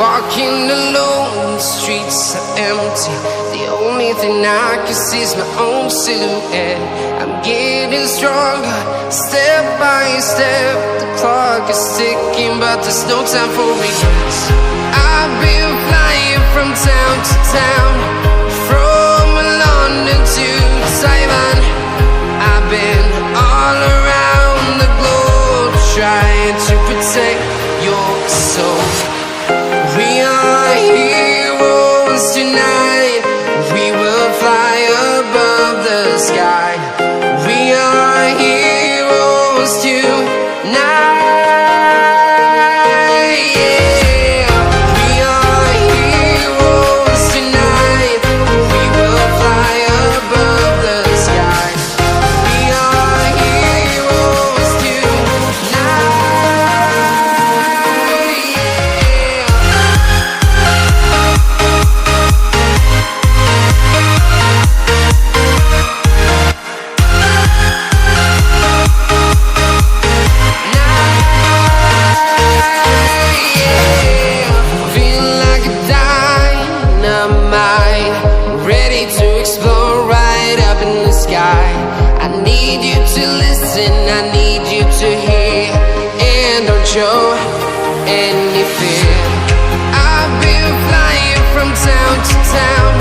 Walking alone, the streets are empty. The only thing I can see is my own silhouette. I'm getting stronger, step by step. The clock is ticking, but there's no time for regrets. I've been flying from town to town, from London to Taiwan. I've been all around the globe, trying to protect your soul. We are heroes tonight. We will fly above the sky. We are heroes tonight. Yeah. We are heroes tonight. We will fly above the sky. We are heroes tonight. Ready to explore right up in the sky. I need you to listen, I need you to hear, and don't show any fear. I've been flying from town to town,